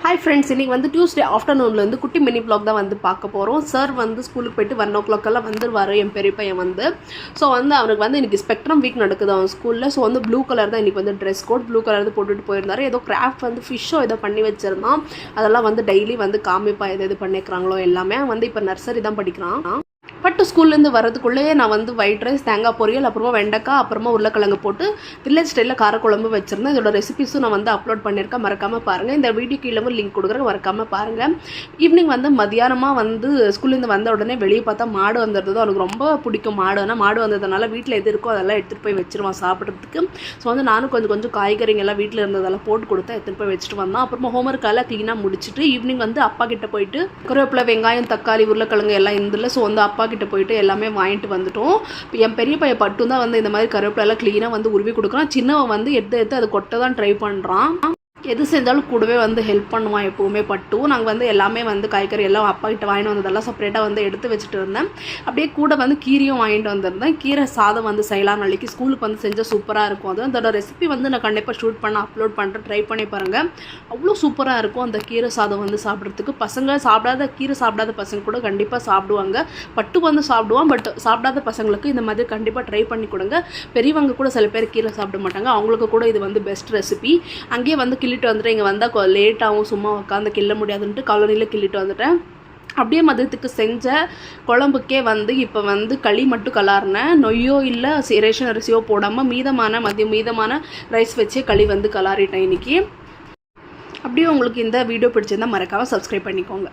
Hi friends, இன்றைக்கி வந்து Tuesday ஆஃப்டர்நூனில் வந்து குட்டி மினி ப்ளாக் தான் வந்து பார்க்க போகிறோம். சார் வந்து ஸ்கூலுக்கு போய்ட்டு 1 o'clock வந்துருவார். என் பெரிய பையன் வந்து அவனுக்கு வந்து இன்றைக்கி ஸ்பெக்ட்ரம் வீக் நடக்குது அவன் ஸ்கூலில். ஸோ வந்து ப்ளூ கலர் தான் இன்றைக்கி வந்து ட்ரெஸ் கோட் ப்ளூ கலர் வந்து போட்டுட்டு போயிருந்தார். ஏதோ கிராஃப்ட் வந்து ஃபிஷ்ஷோ ஏதோ பண்ணி வச்சுருந்தான். அதெல்லாம் வந்து டெய்லி வந்து காமிப்பா எது பண்ணிக்கிறாங்களோ எல்லாமே. வந்து இப்போ நர்சரி தான் படிக்கிறான். பட் ஸ்கூல்லேருந்து வரதுக்குள்ளேயே நான் வந்து ஒயிட் ரைஸ், தேங்காய் பொரியல், அப்புறமா வெண்டைக்காய், அப்புறமா உருளைக்கிழங்கு போட்டு வில்லேஜ் ஸ்டைலில் காரக்குழம்பு வச்சுருந்தேன். இதோட ரெசிபிஸும் நான் வந்து அப்லோட் பண்ணியிருக்கேன். மறக்காமல் பாருங்கள். இந்த வீடியோ கீழே லிங்க் கொடுக்குறேன், மறக்காமல் பாருங்கள். ஈவினிங் வந்து மதியானமாக வந்து ஸ்கூல்லேருந்து வந்த உடனே வெளியே பார்த்தா மாடு வந்துருந்தது. அவனுக்கு ரொம்ப பிடிக்கும் மாடு. ஆனால் மாடு வந்ததுனால வீட்டில் எது இருக்கோ அதெல்லாம் எடுத்துகிட்டு போய் வச்சுருவான் சாப்பிட்றதுக்கு. ஸோ வந்து நானும் கொஞ்சம் காய்கறிங்கெல்லாம் வீட்டில் இருந்ததெல்லாம் போட்டு கொடுத்தேன், எடுத்துகிட்டு போய் வச்சுட்டு வந்தான். அப்புறமா ஹோம்ஒர்க்கெல்லாம் க்ளீனாக முடிச்சுட்டு ஈவினிங் வந்து அப்பா கிட்டே போயிட்டு கருவேப்பிலை, வெங்காயம், தக்காளி, உருளைக்கிழங்கு எல்லாம் இருந்தில்ல. ஸோ வந்து அப்பா கிட்ட போயிட்டு எல்லாமே வாங்கிட்டு வந்துட்டோம். இப்போ என் பெரிய பையன் பட்டும் தான் வந்து இந்த மாதிரி கருவேப்பிலெல்லாம் க்ளீனாக வந்து உருவி கொடுக்குறான். சின்னவன் வந்து எடுத்து அதை கொட்ட தான் ட்ரை பண்ணுறான். எது செஞ்சாலும் கூடவே வந்து ஹெல்ப் பண்ணுவான் எப்போவுமே பட்டு. நாங்கள் வந்து எல்லாமே வந்து காய்கறி எல்லாம் அப்பா கிட்ட வாங்கிட்டு வந்ததெல்லாம் செப்பரேட்டாக வந்து எடுத்து வச்சுட்டு இருந்தேன். அப்படியே கூட வந்து கீரையும் வாங்கிட்டு வந்திருந்தேன். கீரை சாதம் வந்து செய்யலாம் நாளைக்கு ஸ்கூலுக்கு வந்து செஞ்சால் சூப்பராக இருக்கும். அது அதோட ரெசிபி வந்து நான் கண்டிப்பாக ஷூட் பண்ண அப்லோட் பண்ணுறேன், ட்ரை பண்ணி பாருங்கள். அவ்வளோ சூப்பராக இருக்கும் அந்த கீரை சாதம் வந்து சாப்பிட்றதுக்கு. பசங்க கீரை சாப்பிடாத பசங்க கூட கண்டிப்பாக சாப்பிடுவாங்க. பட்டு வந்து சாப்பிடுவான். பட் சாப்பிடாத பசங்களுக்கு இந்த மாதிரி கண்டிப்பாக ட்ரை பண்ணி கொடுங்க. பெரியவங்க கூட சில பேர் கீரை சாப்பிட மாட்டாங்க, அவங்களுக்கு கூட இது வந்து பெஸ்ட் ரெசிபி. அங்கேயே வந்து கிள்ளிட்டு வந்துட்டு இங்கே வந்தால் லேட்டாகவும் சும்மா உட்காந்து கிள்ள முடியாதுன்ட்டு காலனியில் கிள்ளிட்டு வந்துட்டேன். அப்படியே மதியத்துக்கு செஞ்ச குழம்புக்கே வந்து இப்போ வந்து களி மட்டும் கலாறினேன். நொய்யோ இல்லை ரேஷன் அரிசியோ போடாமல் மீதமான ரைஸ் வச்சே களி வந்து கலாறிட்டேன் இன்றைக்கி. அப்படியே உங்களுக்கு இந்த வீடியோ பிடிச்சிருந்தால் மறக்காமல் சப்ஸ்கிரைப் பண்ணிக்கோங்க.